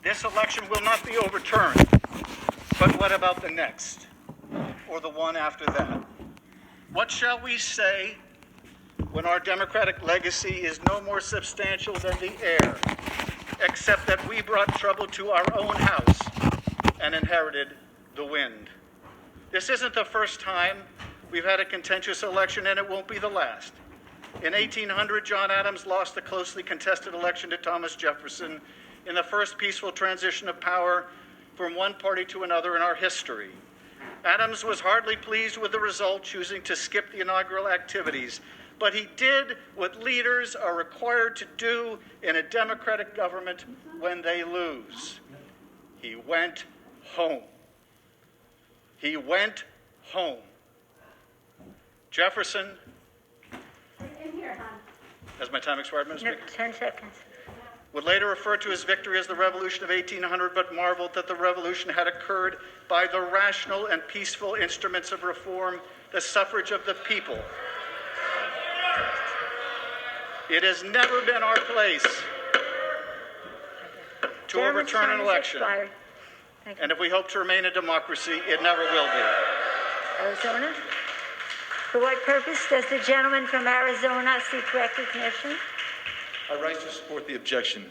This election will not be overturned. But what about the next? Or the one after that? What shall we say when our democratic legacy is no more substantial than the air, except that we brought trouble to our own house and inherited the wind? This isn't the first time we've had a contentious election, and it won't be the last. In 1800, John Adams lost the closely contested election to Thomas Jefferson in the first peaceful transition of power from one party to another in our history. Adams was hardly pleased with the result, choosing to skip the inaugural activities, but he did what leaders are required to do in a democratic government when they lose. He went home. He went home. Jefferson, In here, hon. has my time expired, Madam No, Speaker? 10 seconds. Would later refer to his victory as the Revolution of 1800, but marveled that the revolution had occurred by the rational and peaceful instruments of reform, the suffrage of the people. It has never been our place to Gentleman's overturn time an has election. expired. Thank you. And if we hope to remain a democracy, it never will be. Arizona. For what purpose does the gentleman from Arizona seek recognition? I rise to support the objection.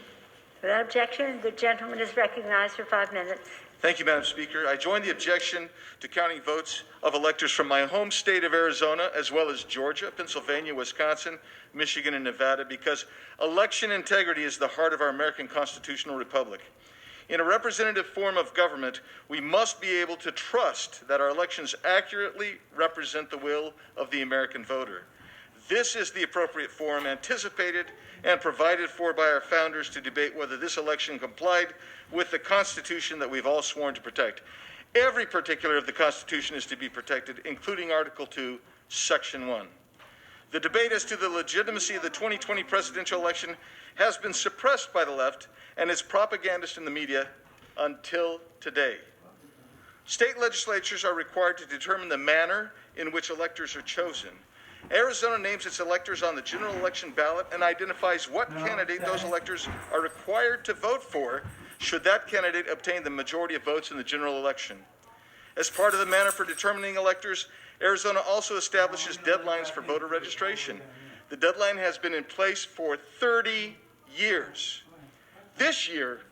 Without objection, the gentleman is recognized for 5 minutes. Thank you, Madam Speaker. I join the objection to counting votes of electors from my home state of Arizona, as well as Georgia, Pennsylvania, Wisconsin, Michigan, and Nevada, because election integrity is the heart of our American constitutional republic. In a representative form of government, we must be able to trust that our elections accurately represent the will of the American voter. This is the appropriate forum anticipated and provided for by our founders to debate whether this election complied with the Constitution that we've all sworn to protect. Every particular of the Constitution is to be protected, including Article 2, Section 1. The debate as to the legitimacy of the 2020 presidential election has been suppressed by the left and its propagandists in the media until today. State legislatures are required to determine the manner in which electors are chosen. Arizona names its electors on the general election ballot and identifies what candidate those electors are required to vote for should that candidate obtain the majority of votes in the general election. As part of the manner for determining electors, Arizona also establishes deadlines for voter registration. The deadline has been in place for 30 years. This year,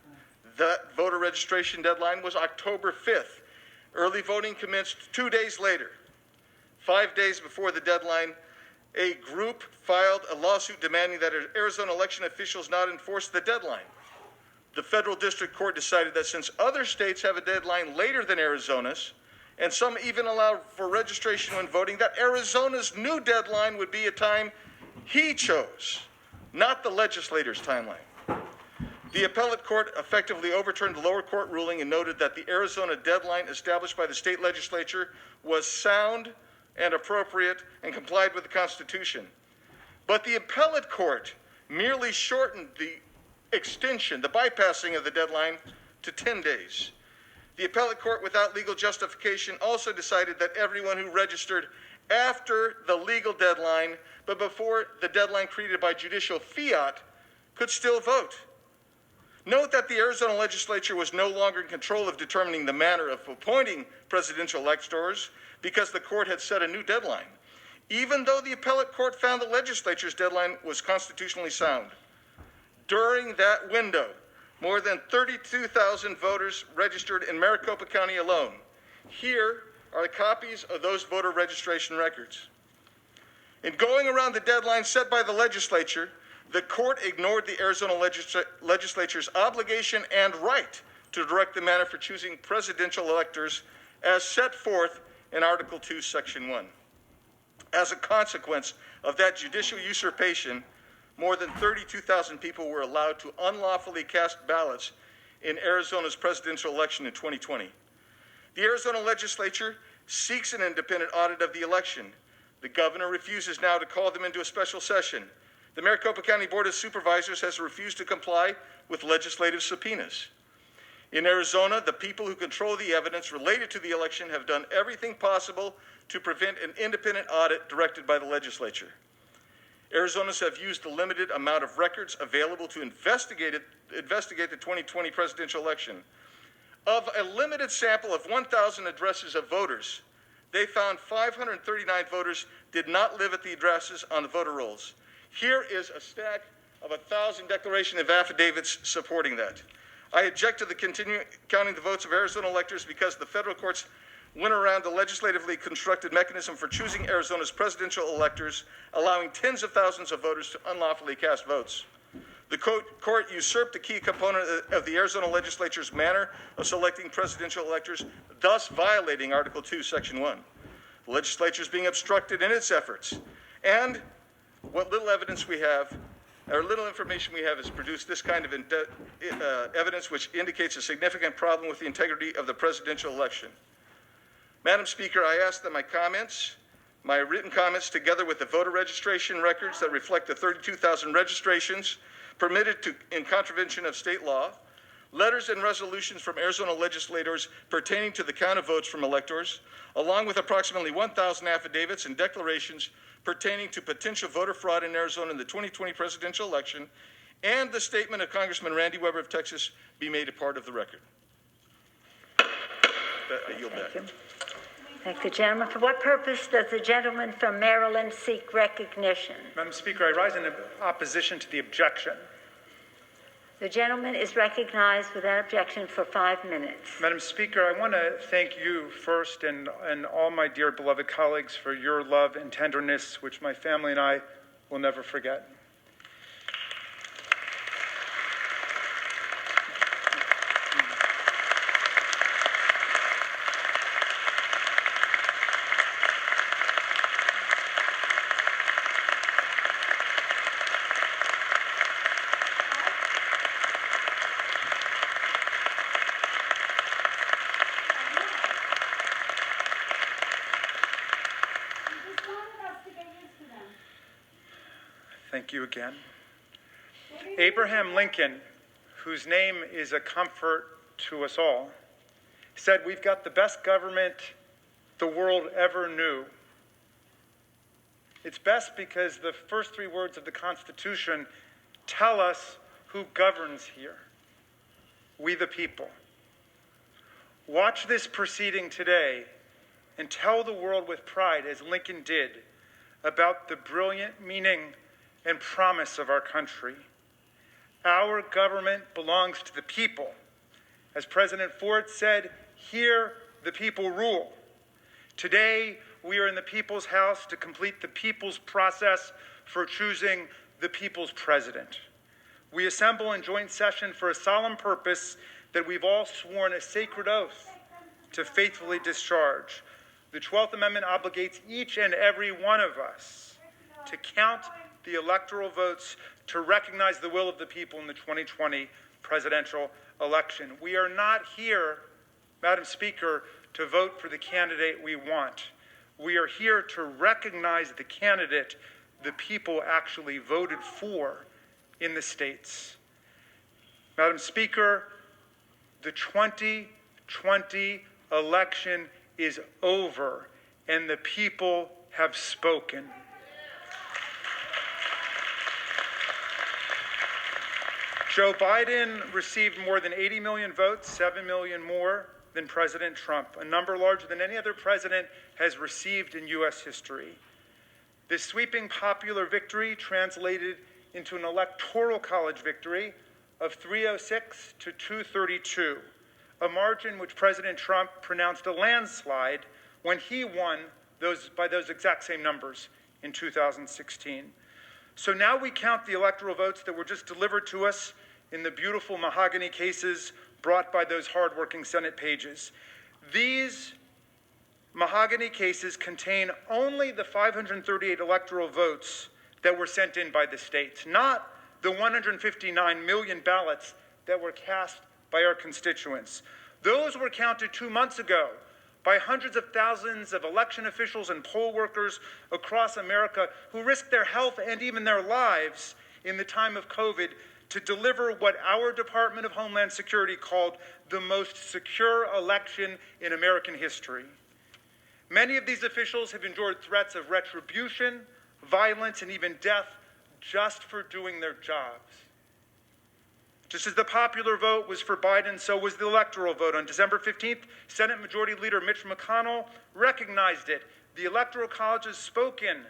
that voter registration deadline was October 5th. Early voting commenced 2 days later. 5 days before the deadline, a group filed a lawsuit demanding that Arizona election officials not enforce the deadline. The federal district court decided that since other states have a deadline later than Arizona's, and some even allow for registration when voting, that Arizona's new deadline would be a time he chose, not the legislator's timeline. The appellate court effectively overturned the lower court ruling and noted that the Arizona deadline established by the state legislature was sound and appropriate and complied with the Constitution. But the appellate court merely shortened the extension, the bypassing of the deadline to 10 days. The appellate court, without legal justification, also decided that everyone who registered after the legal deadline, but before the deadline created by judicial fiat, could still vote. Note that the Arizona legislature was no longer in control of determining the manner of appointing presidential electors because the court had set a new deadline, even though the appellate court found the legislature's deadline was constitutionally sound. During that window, more than 32,000 voters registered in Maricopa County alone. Here are the copies of those voter registration records. In going around the deadline set by the legislature, the court ignored the Arizona legislature's obligation and right to direct the manner for choosing presidential electors as set forth in Article 2, Section 1. As a consequence of that judicial usurpation, more than 32,000 people were allowed to unlawfully cast ballots in Arizona's presidential election in 2020. The Arizona legislature seeks an independent audit of the election. The governor refuses now to call them into a special session. The Maricopa County Board of Supervisors has refused to comply with legislative subpoenas. In Arizona, the people who control the evidence related to the election have done everything possible to prevent an independent audit directed by the legislature. Arizonans have used the limited amount of records available to investigate the 2020 presidential election. Of a limited sample of 1,000 addresses of voters, they found 539 voters did not live at the addresses on the voter rolls. Here is a stack of 1,000 declaration of affidavits supporting that. I object to the continuing counting the votes of Arizona electors because the federal courts went around the legislatively constructed mechanism for choosing Arizona's presidential electors, allowing tens of thousands of voters to unlawfully cast votes. The court usurped a key component of the Arizona legislature's manner of selecting presidential electors, thus violating Article 2, Section 1. The legislature is being obstructed in its efforts. And what little evidence we have, or little information we have, has produced this kind of evidence which indicates a significant problem with the integrity of the presidential election. Madam Speaker, I ask that my written comments, together with the voter registration records that reflect the 32,000 registrations permitted in contravention of state law, letters and resolutions from Arizona legislators pertaining to the count of votes from electors, along with approximately 1,000 affidavits and declarations pertaining to potential voter fraud in Arizona in the 2020 presidential election, and the statement of Congressman Randy Weber of Texas be made a part of the record. I yield back. Thank the gentleman. For what purpose does the gentleman from Maryland seek recognition? Madam Speaker, I rise in opposition to the objection. The gentleman is recognized without objection for 5 minutes. Madam Speaker, I want to thank you first and all my dear beloved colleagues for your love and tenderness, which my family and I will never forget. Thank you again. Abraham Lincoln, whose name is a comfort to us all, said, "We've got the best government the world ever knew." It's best because the first 3 words of the Constitution tell us who governs here: we the people. Watch this proceeding today and tell the world with pride, as Lincoln did, about the brilliant meaning and promise of our country. Our government belongs to the people. As President Ford said, "Here the people rule." Today, we are in the people's house to complete the people's process for choosing the people's president. We assemble in joint session for a solemn purpose that we've all sworn a sacred oath to faithfully discharge. The 12th Amendment obligates each and every one of us to count the electoral votes to recognize the will of the people in the 2020 presidential election. We are not here, Madam Speaker, to vote for the candidate we want. We are here to recognize the candidate the people actually voted for in the states. Madam Speaker, the 2020 election is over, and the people have spoken. Joe Biden received more than 80 million votes, 7 million more than President Trump, a number larger than any other president has received in U.S. history. This sweeping popular victory translated into an electoral college victory of 306 to 232, a margin which President Trump pronounced a landslide when he won by those exact same numbers in 2016. So now we count the electoral votes that were just delivered to us in the beautiful mahogany cases brought by those hardworking Senate pages. These mahogany cases contain only the 538 electoral votes that were sent in by the states, not the 159 million ballots that were cast by our constituents. Those were counted 2 months ago by hundreds of thousands of election officials and poll workers across America who risked their health and even their lives in the time of COVID to deliver what our Department of Homeland Security called the most secure election in American history. Many of these officials have endured threats of retribution, violence, and even death just for doing their jobs. Just as the popular vote was for Biden, so was the electoral vote. On December 15th, Senate Majority Leader Mitch McConnell recognized it. The Electoral College has spoken.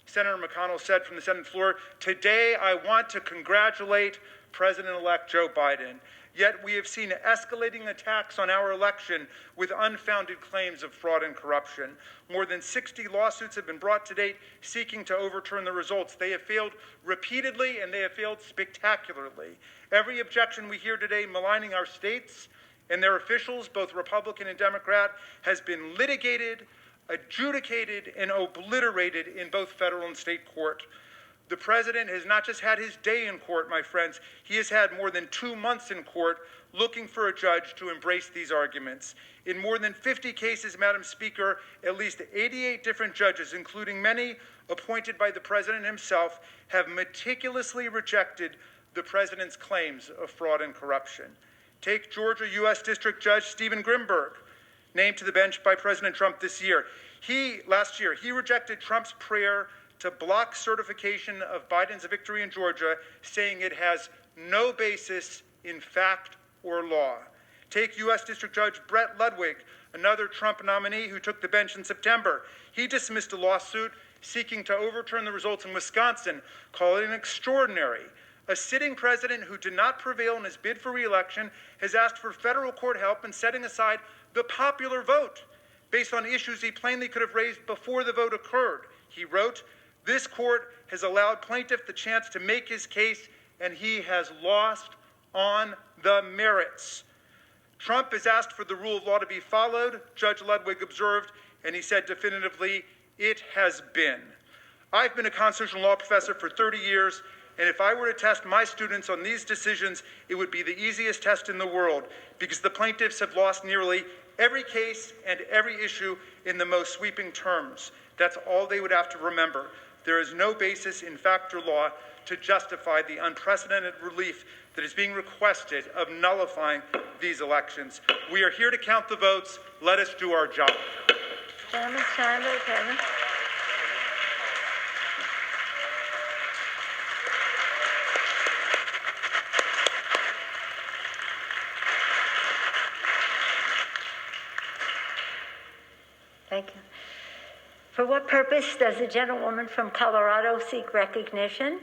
Senator McConnell said from the Senate floor, "Today I want to congratulate President-elect Joe Biden." Yet we have seen escalating attacks on our election with unfounded claims of fraud and corruption. More than 60 lawsuits have been brought to date seeking to overturn the results. They have failed repeatedly and they have failed spectacularly. Every objection we hear today maligning our states and their officials, both Republican and Democrat, has been litigated, adjudicated, and obliterated in both federal and state court. The president has not just had his day in court, my friends. He has had more than 2 months in court looking for a judge to embrace these arguments. In more than 50 cases, Madam Speaker, at least 88 different judges, including many appointed by the president himself, have meticulously rejected the president's claims of fraud and corruption. Take Georgia U.S. District Judge Stephen Grimberg, named to the bench by President Trump this year. Last year, he rejected Trump's prayer to block certification of Biden's victory in Georgia, saying it has no basis in fact or law. Take U.S. District Judge Brett Ludwig, another Trump nominee who took the bench in September. He dismissed a lawsuit seeking to overturn the results in Wisconsin, calling it extraordinary. A sitting president who did not prevail in his bid for re-election has asked for federal court help in setting aside the popular vote based on issues he plainly could have raised before the vote occurred. He wrote, "This court has allowed plaintiff the chance to make his case, and he has lost on the merits." Trump has asked for the rule of law to be followed, Judge Ludwig observed, and he said definitively, "It has been." I've been a constitutional law professor for 30 years, and if I were to test my students on these decisions, it would be the easiest test in the world, because the plaintiffs have lost nearly every case and every issue in the most sweeping terms. That's all they would have to remember. There is no basis in fact or law to justify the unprecedented relief that is being requested of nullifying these elections. We are here to count the votes. Let us do our job. Gentleman's time, Kevin. Thank you. For what purpose does the gentlewoman from Colorado seek recognition?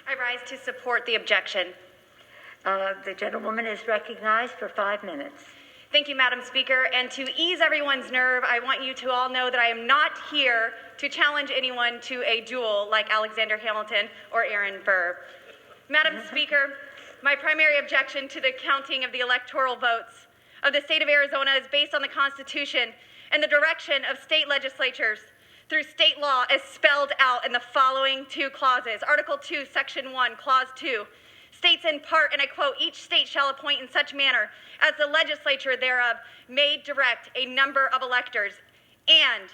I rise to support the objection. The gentlewoman is recognized for 5 minutes. Thank you, Madam Speaker. And to ease everyone's nerve, I want you to all know that I am not here to challenge anyone to a duel like Alexander Hamilton or Aaron Burr. Madam Speaker, my primary objection to the counting of the electoral votes of the state of Arizona is based on the Constitution and the direction of state legislatures through state law as spelled out in the following 2 clauses. Article 2, Section 1, Clause 2, states in part, and I quote, "Each state shall appoint in such manner as the legislature thereof may direct a number of electors." And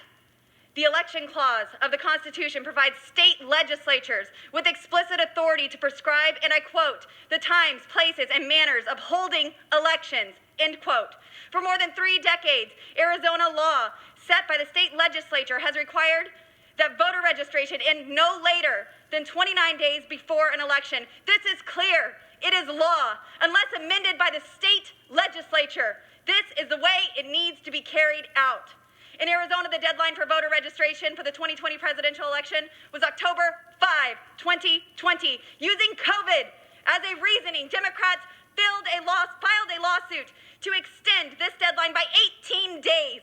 the election clause of the Constitution provides state legislatures with explicit authority to prescribe, and I quote, "the times, places, and manners of holding elections," end quote. For more than 3 decades, Arizona law set by the state legislature has required that voter registration end no later than 29 days before an election. This is clear. It is law, unless amended by the state legislature. This is the way it needs to be carried out. In Arizona, the deadline for voter registration for the 2020 presidential election was October 5, 2020. Using COVID as a reasoning, Democrats filed a lawsuit to extend this deadline by 18 days.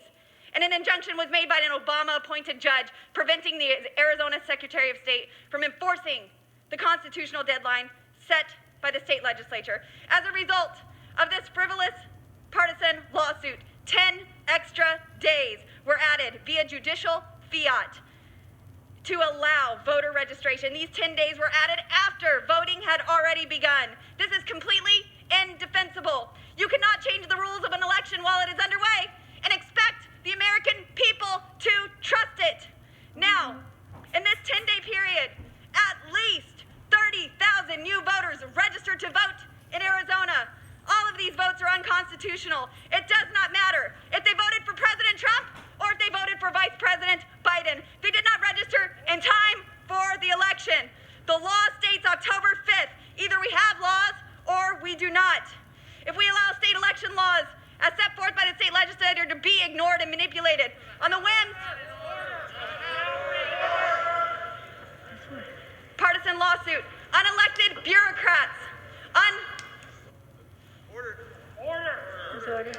And an injunction was made by an Obama-appointed judge preventing the Arizona Secretary of State from enforcing the constitutional deadline set by the state legislature. As a result of this frivolous partisan lawsuit, 10 extra days were added via judicial fiat to allow voter registration. These 10 days were added after voting had already begun. This is completely indefensible. You cannot change the rules of an election while it is underway and expect the American people to trust it. Now, in this 10-day period, at least 30,000 new voters registered to vote in Arizona. All of these votes are unconstitutional. It does not matter if they voted for President Trump or if they voted for Vice President Biden. They did not register in time for the election. The law states October 5th. Either we have laws or we do not. If we allow state election laws as set forth by the state legislature to be ignored and manipulated on the whims partisan lawsuit, unelected bureaucrats, Who's order?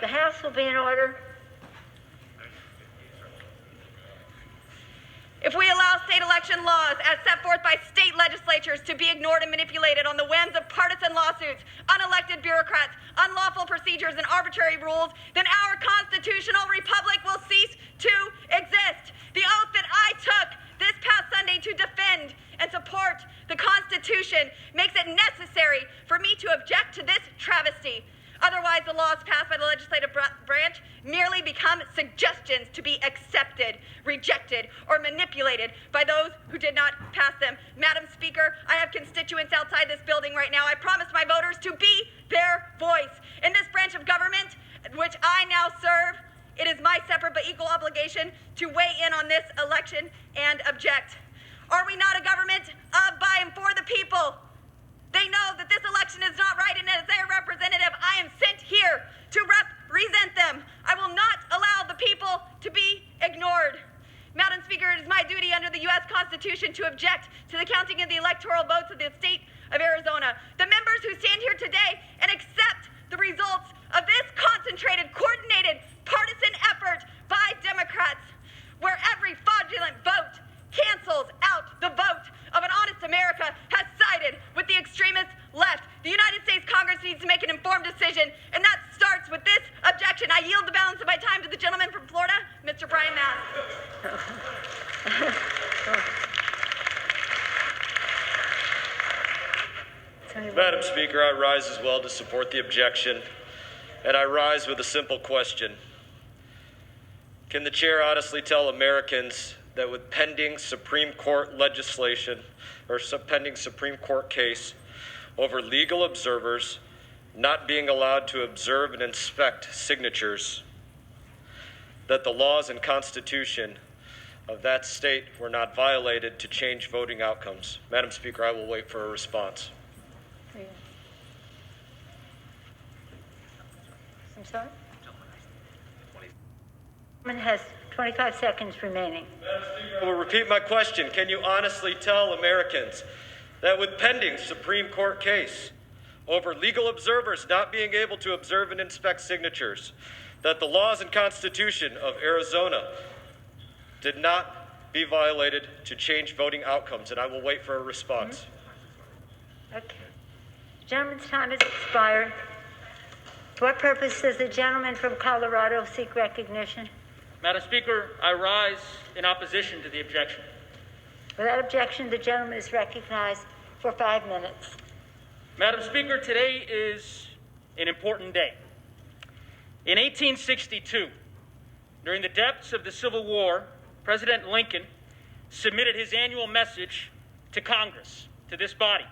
The House will be in order. If we allow state election laws as set forth by state legislatures to be ignored and manipulated on the whims of partisan lawsuits, unelected bureaucrats, unlawful procedures, and arbitrary rules, then our constitutional republic will cease to exist. The oath that I took this past Sunday to defend and support the Constitution makes it necessary for me to object to this travesty. Otherwise, the laws passed by the legislative branch merely become suggestions to be accepted, rejected, or manipulated by those who did not pass them. Madam Speaker, I have constituents outside this building right now. I promised my voters to be their voice. In this branch of government, which I now serve, it is my separate but equal obligation to weigh in on this election and object. Are we not a government of, by, and for the people? They know that this election is not right, and as their representative, I am sent here to represent them. I will not allow the people to be ignored. Madam Speaker, it is my duty under the U.S. Constitution to object to the counting of the electoral votes of the state of Arizona. The members who stand here today and accept the results of this concentrated, coordinated, partisan effort by Democrats, where every fraudulent vote cancels out the vote of an honest America, has sided with the extremist left. The United States Congress needs to make an informed decision, and that starts with this objection. I yield the balance of my time to the gentleman from Florida, Mr. Brian Mast. Madam Speaker, I rise as well to support the objection, and I rise with a simple question. Can the chair honestly tell Americans that with pending Supreme Court legislation or pending Supreme Court case over legal observers not being allowed to observe and inspect signatures, that the laws and Constitution of that state were not violated to change voting outcomes? Madam Speaker, I will wait for a response. I'm sorry? Gentleman has 25 seconds remaining. Madam Speaker, I will repeat my question. Can you honestly tell Americans that with pending Supreme Court case over legal observers not being able to observe and inspect signatures, that the laws and Constitution of Arizona did not be violated to change voting outcomes? And I will wait for a response. Okay. The gentleman's time has expired. For what purpose does the gentleman from Colorado seek recognition? Madam Speaker, I rise in opposition to the objection. Without objection, the gentleman is recognized for 5 minutes. Madam Speaker, today is an important day. In 1862, during the depths of the Civil War, President Lincoln submitted his annual message to Congress, to this body.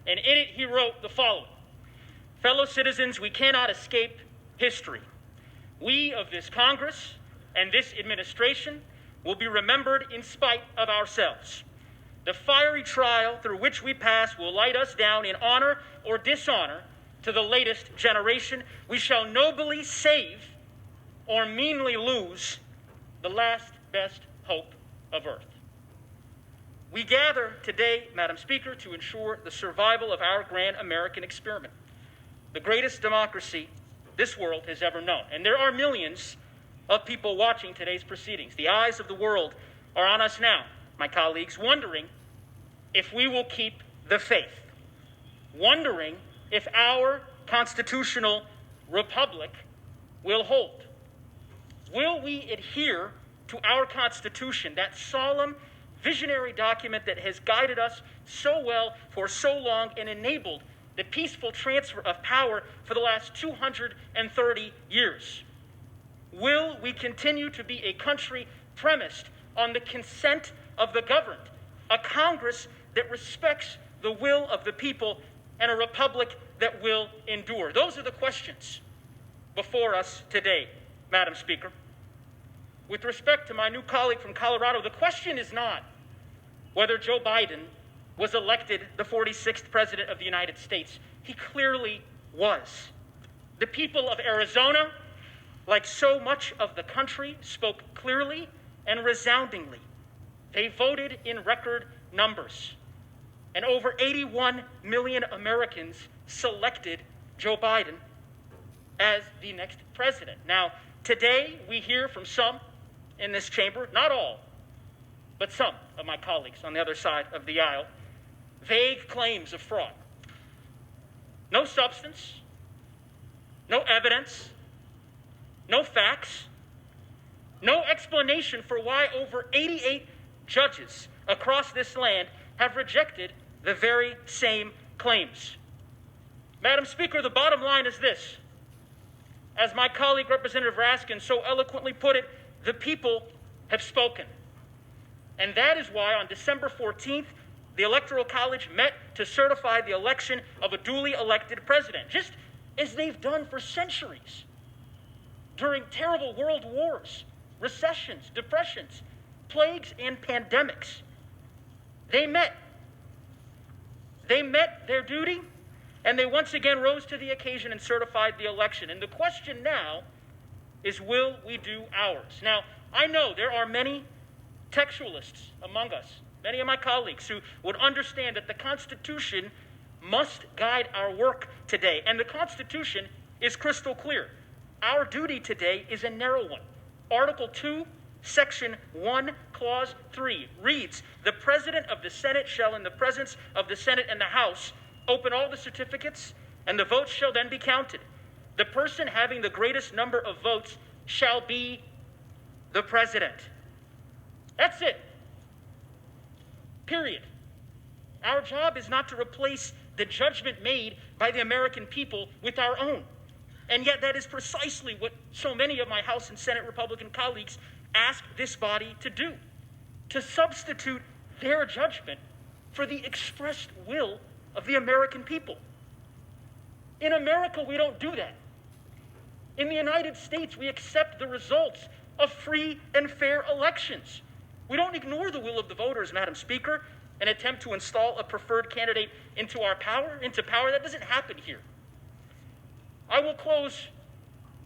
And in it, he wrote the following: "Fellow citizens, we cannot escape history. We of this Congress and this administration will be remembered in spite of ourselves. The fiery trial through which we pass will light us down in honor or dishonor to the latest generation. We shall nobly save or meanly lose the last best hope of earth." We gather today, Madam Speaker, to ensure the survival of our grand American experiment, the greatest democracy this world has ever known. And there are millions of people watching today's proceedings. The eyes of the world are on us now, my colleagues, wondering if we will keep the faith, wondering if our constitutional republic will hold. Will we adhere to our Constitution, that solemn, visionary document that has guided us so well for so long and enabled the peaceful transfer of power for the last 230 years? Will we continue to be a country premised on the consent of the governed, a Congress that respects the will of the people, and a republic that will endure? Those are the questions before us today, Madam Speaker. with respect to my new colleague from Colorado, the question is not whether Joe Biden was elected the 46th president of the United States. He clearly was. The people of Arizona, like so much of the country, spoke clearly and resoundingly. They voted in record numbers. And over 81 million Americans selected Joe Biden as the next president. Now, today we hear from some in this chamber, not all, but some of my colleagues on the other side of the aisle, vague claims of fraud. No substance, no evidence, no facts, no explanation for why over 88 judges across this land have rejected the very same claims. Madam Speaker, the bottom line is this. As my colleague Representative Raskin so eloquently put it, the people have spoken. And that is why on December 14th, the Electoral College met to certify the election of a duly elected president, just as they've done for centuries. During terrible world wars, recessions, depressions, plagues, and pandemics, they met. They met their duty, and they once again rose to the occasion and certified the election. And the question now is, will we do ours? Now, I know there are many textualists among us, many of my colleagues, who would understand that the Constitution must guide our work today. And the Constitution is crystal clear. Our duty today is a narrow one. Article 2, Section 1, Clause 3 reads, "The President of the Senate shall, in the presence of the Senate and the House, open all the certificates, and the votes shall then be counted. The person having the greatest number of votes shall be the President." That's it. Period. Our job is not to replace the judgment made by the American people with our own. And yet that is precisely what so many of my House and Senate Republican colleagues ask this body to do, to substitute their judgment for the expressed will of the American people. In America, we don't do that. In the United States, we accept the results of free and fair elections. We don't ignore the will of the voters, Madam Speaker, and attempt to install a preferred candidate into power. That doesn't happen here. I will close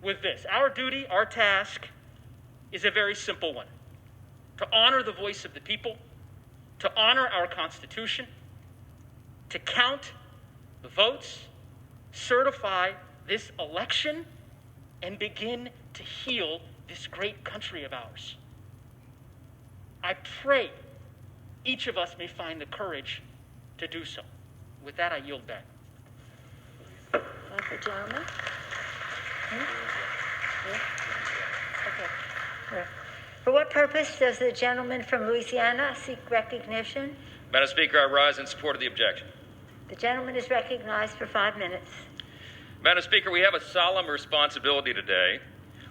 with this. Our duty, our task, is a very simple one: to honor the voice of the people, to honor our Constitution, to count the votes, certify this election, and begin to heal this great country of ours. I pray each of us may find the courage to do so. With that, I yield back. Thank you, gentlemen. Okay. For what purpose does the gentleman from Louisiana seek recognition? Madam Speaker, I rise in support of the objection. The gentleman is recognized for 5 minutes. Madam Speaker, we have a solemn responsibility today.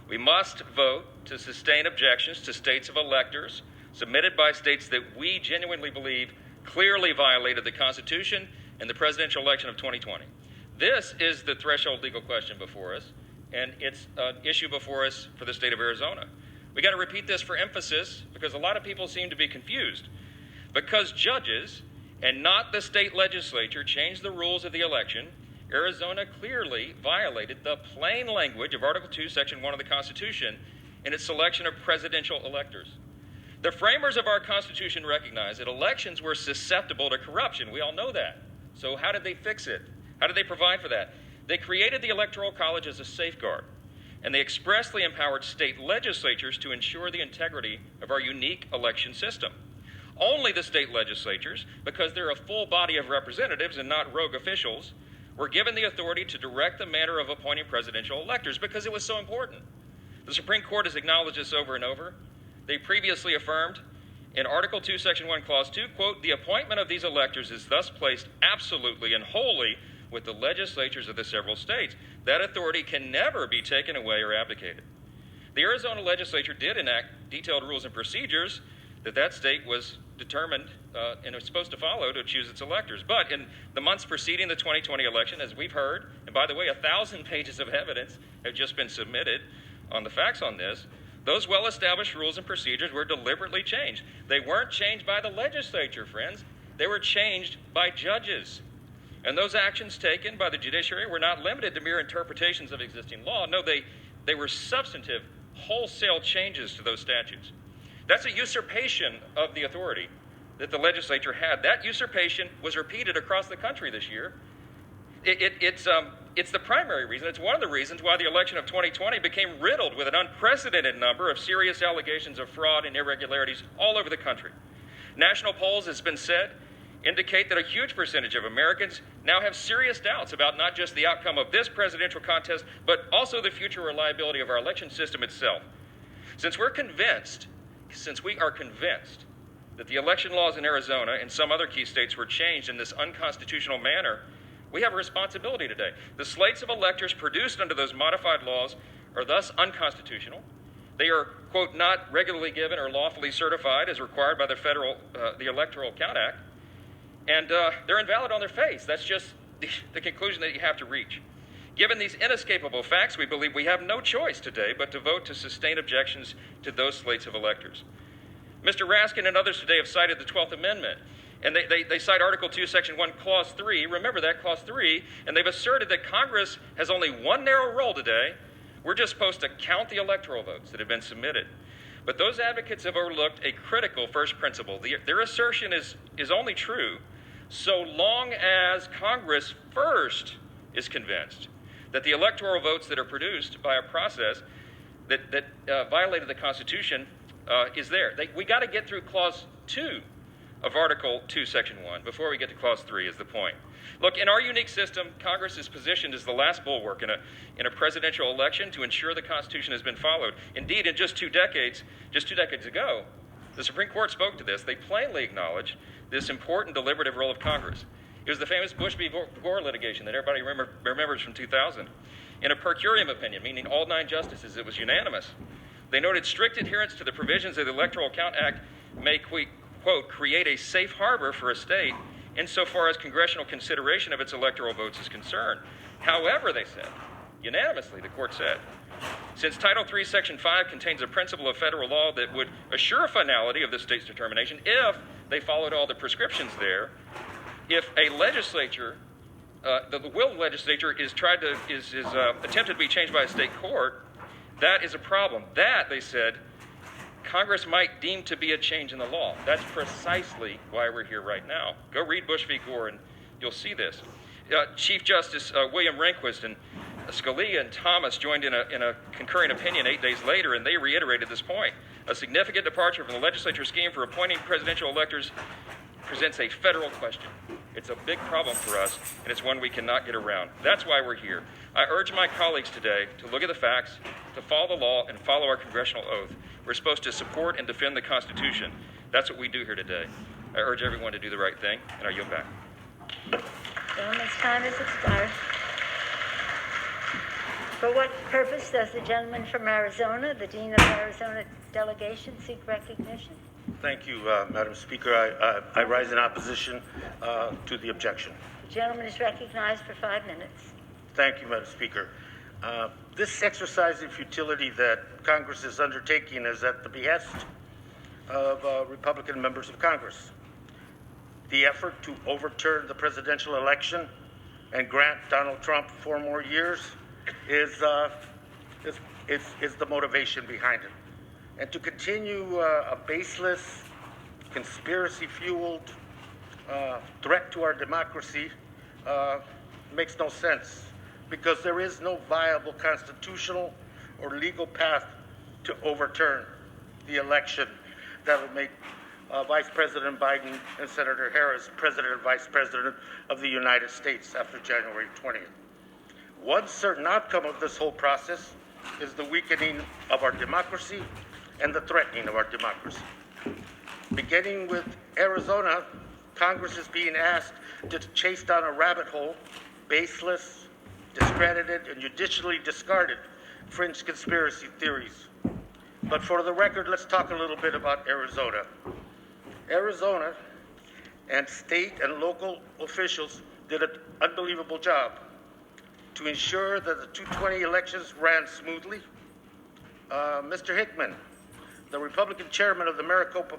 We must vote to sustain objections to states of electors submitted by states that we genuinely believe clearly violated the Constitution and the presidential election of 2020. This is the threshold legal question before us, and it's an issue before us for the state of Arizona. We got to repeat this for emphasis because a lot of people seem to be confused. Because judges and not the state legislature changed the rules of the election, Arizona clearly violated the plain language of Article 2, Section 1 of the Constitution in its selection of presidential electors. The framers of our Constitution recognized that elections were susceptible to corruption. We all know that. So how did they fix it? How did they provide for that? They created the Electoral College as a safeguard, and they expressly empowered state legislatures to ensure the integrity of our unique election system. Only the state legislatures, because they're a full body of representatives and not rogue officials, were given the authority to direct the manner of appointing presidential electors because it was so important. The Supreme Court has acknowledged this over and over. They previously affirmed in Article 2, Section 1, Clause 2, quote, "The appointment of these electors is thus placed absolutely and wholly with the legislatures of the several states. That authority can never be taken away or abdicated." The Arizona legislature did enact detailed rules and procedures that state was determined and was supposed to follow to choose its electors. But in the months preceding the 2020 election, as we've heard, and by the way, 1,000 pages of evidence have just been submitted on the facts on this, Those well-established rules and procedures were deliberately changed. They weren't changed by the legislature, friends. They were changed by judges. And those actions taken by the judiciary were not limited to mere interpretations of existing law. No, they were substantive, wholesale changes to those statutes. That's a usurpation of the authority that the legislature had. That usurpation was repeated across the country this year. It's the primary reason. It's one of the reasons why the election of 2020 became riddled with an unprecedented number of serious allegations of fraud and irregularities all over the country. National polls, as has been said, indicate that a huge percentage of Americans now have serious doubts about not just the outcome of this presidential contest, but also the future reliability of our election system itself. Since we are convinced that the election laws in Arizona and some other key states were changed in this unconstitutional manner, we have a responsibility today. The slates of electors produced under those modified laws are thus unconstitutional. They are, quote, not regularly given or lawfully certified as required by the Electoral Count Act, and they're invalid on their face. That's just the conclusion that you have to reach. Given these inescapable facts, we believe we have no choice today but to vote to sustain objections to those slates of electors. Mr. Raskin and others today have cited the 12th Amendment, and they cite Article 2, Section 1, Clause 3. Remember that, Clause 3, and they've asserted that Congress has only one narrow role today. We're just supposed to count the electoral votes that have been submitted. But those advocates have overlooked a critical first principle. Their assertion is only true so long as Congress first is convinced that the electoral votes that are produced by a process that violated the Constitution is there. We got to get through Clause 2 of Article 2, Section 1 before we get to Clause 3 is the point. Look, in our unique system, Congress is positioned as the last bulwark in a presidential election to ensure the Constitution has been followed. Indeed, in just two decades ago, the Supreme Court spoke to this. They plainly acknowledged this important deliberative role of Congress. It was the famous Bush v. Gore litigation that everybody remembers from 2000. In a per curiam opinion, meaning all 9 justices, it was unanimous. They noted strict adherence to the provisions of the Electoral Count Act may, quote, create a safe harbor for a state insofar as congressional consideration of its electoral votes is concerned. However, they said, unanimously, the court said, since Title III, Section 5 contains a principle of federal law that would assure finality of the state's determination if they followed all the prescriptions there, if a legislature, the will of the legislature is attempted to be changed by a state court, that is a problem. That, they said, Congress might deem to be a change in the law. That's precisely why we're here right now. Go read Bush v. Gore and you'll see this. Chief Justice William Rehnquist and Scalia and Thomas joined in a concurring opinion 8 days later, and they reiterated this point. A significant departure from the legislature's scheme for appointing presidential electors presents a federal question. It's a big problem for us, and it's one we cannot get around. That's why we're here. I urge my colleagues today to look at the facts, to follow the law, and follow our congressional oath. We're supposed to support and defend the Constitution. That's what we do here today. I urge everyone to do the right thing, and I yield back. Gentleman's time has expired. For what purpose does the gentleman from Arizona, the Dean of the Arizona delegation, seek recognition? Thank you, Madam Speaker. I rise in opposition to the objection. The gentleman is recognized for 5 minutes. Thank you, Madam Speaker. This exercise in futility that Congress is undertaking is at the behest of Republican members of Congress. The effort to overturn the presidential election and grant Donald Trump 4 more years is the motivation behind it. And to continue a baseless, conspiracy-fueled threat to our democracy makes no sense, because there is no viable constitutional or legal path to overturn the election that will make Vice President Biden and Senator Harris President and Vice President of the United States after January 20th. One certain outcome of this whole process is the weakening of our democracy and the threatening of our democracy. Beginning with Arizona, Congress is being asked to chase down a rabbit hole, baseless, discredited, and judicially discarded fringe conspiracy theories. But for the record, let's talk a little bit about Arizona. Arizona and state and local officials did an unbelievable job to ensure that the 2020 elections ran smoothly, Mr. Hickman, the Republican chairman of the Maricopa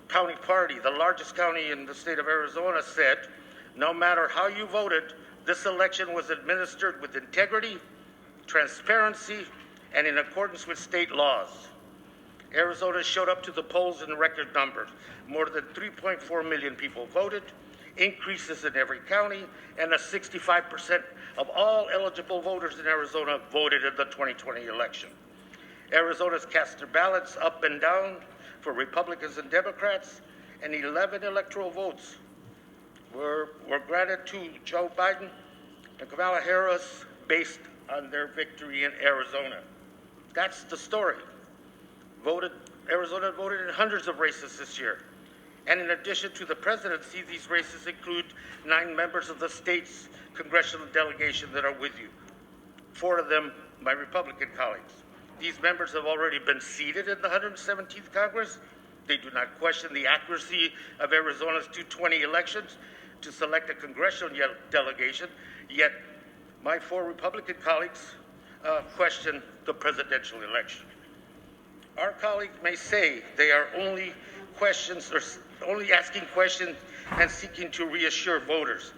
County Party, the largest county in the state of Arizona, said, no matter how you voted, this election was administered with integrity, transparency, and in accordance with state laws. Arizona showed up to the polls in record numbers. More than 3.4 million people voted, increases in every county, and 65% of all eligible voters in Arizona voted in the 2020 election. Arizona's cast their ballots up and down for Republicans and Democrats, and 11 electoral votes were granted to Joe Biden and Kamala Harris based on their victory in Arizona. That's the story. Arizona voted in hundreds of races this year. And in addition to the presidency, these races include 9 members of the state's congressional delegation that are with you. 4 of them, my Republican colleagues. These members have already been seated in the 117th Congress. They do not question the accuracy of Arizona's 2020 elections to select a congressional delegation, yet my 4 Republican colleagues question the presidential election. Our colleagues may say they are only asking questions and seeking to reassure voters.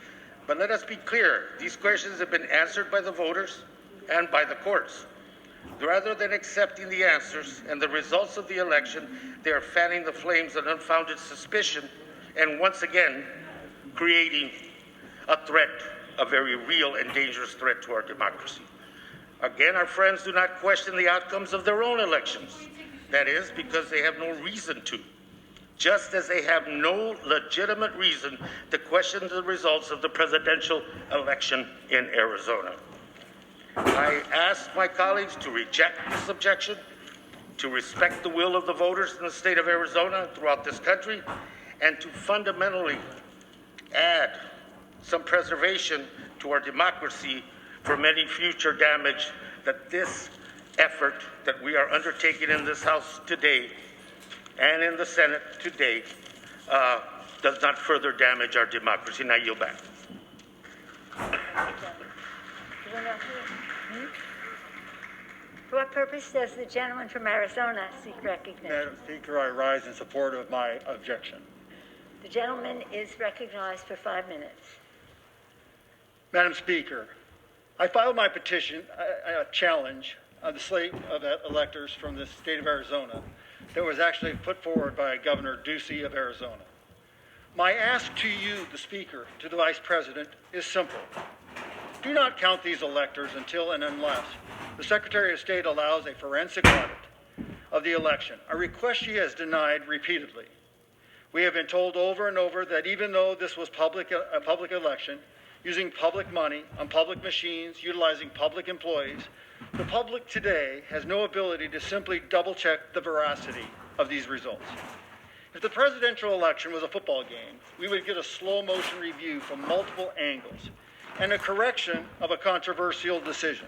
But let us be clear, these questions have been answered by the voters and by the courts. Rather than accepting the answers and the results of the election, they are fanning the flames of unfounded suspicion and once again creating a threat, a very real and dangerous threat to our democracy. Again, our friends do not question the outcomes of their own elections. That is, because they have no reason to, just as they have no legitimate reason to question the results of the presidential election in Arizona. I ask my colleagues to reject this objection, to respect the will of the voters in the state of Arizona and throughout this country, and to fundamentally add some preservation to our democracy from any future damage that this effort that we are undertaking in this House today and in the Senate today does not further damage our democracy. Now yield back. For what purpose does the gentleman from Arizona seek recognition? Madam Speaker, I rise in support of my objection. The gentleman is recognized for 5 minutes. Madam Speaker, I filed my petition, a challenge on the slate of electors from the state of Arizona that was actually put forward by Governor Ducey of Arizona. My ask to you, the Speaker, to the Vice President, is simple. Do not count these electors until and unless the Secretary of State allows a forensic audit of the election, a request she has denied repeatedly. We have been told over and over that even though this was a public election, using public money on public machines, utilizing public employees, the public today has no ability to simply double-check the veracity of these results. If the presidential election was a football game, we would get a slow-motion review from multiple angles and a correction of a controversial decision.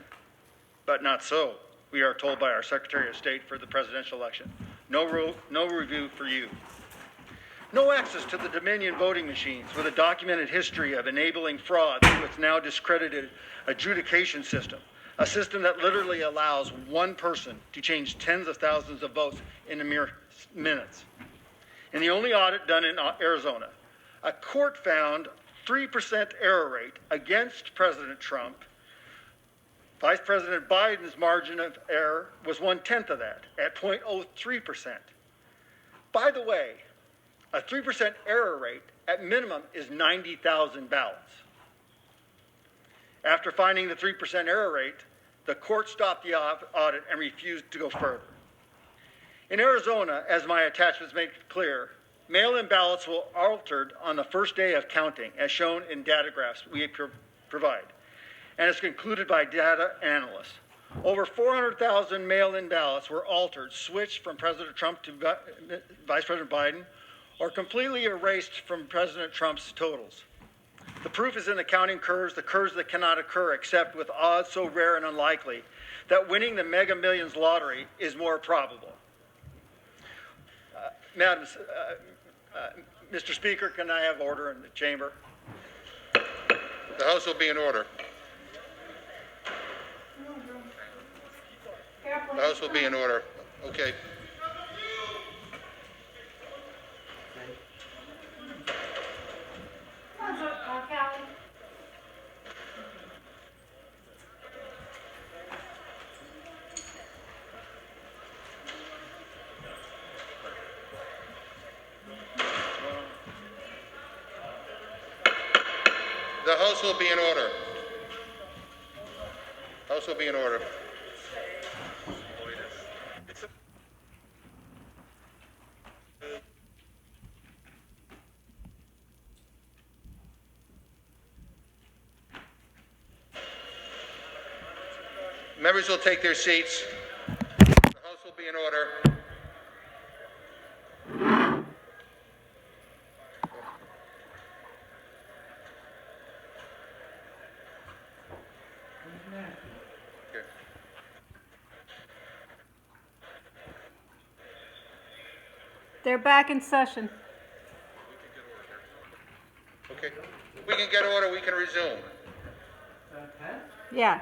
But not so, we are told by our Secretary of State for the presidential election. No review for you. No access to the Dominion voting machines with a documented history of enabling fraud through its now discredited adjudication system, a system that literally allows one person to change tens of thousands of votes in a mere minutes. In the only audit done in Arizona, a court found 3% error rate against President Trump. Vice President Biden's margin of error was 1/10 of that, at 0.03%. By the way, a 3% error rate at minimum is 90,000 ballots. After finding the 3% error rate, the court stopped the audit and refused to go further. In Arizona, as my attachments make clear, mail-in ballots were altered on the first day of counting, as shown in data graphs we provide, and is concluded by data analysts. Over 400,000 mail-in ballots were altered, switched from President Trump to Vice President Biden, or completely erased from President Trump's totals. The proof is in the counting curves, the curves that cannot occur except with odds so rare and unlikely that winning the Mega Millions lottery is more probable. Mr. Speaker, can I have order in the chamber? The House will be in order. The House will be in order. Okay. The House will be in order. House will be in order. Members will take their seats. The House will be in order. Okay. They're back in session. Okay. We can get order. We can resume. Yeah.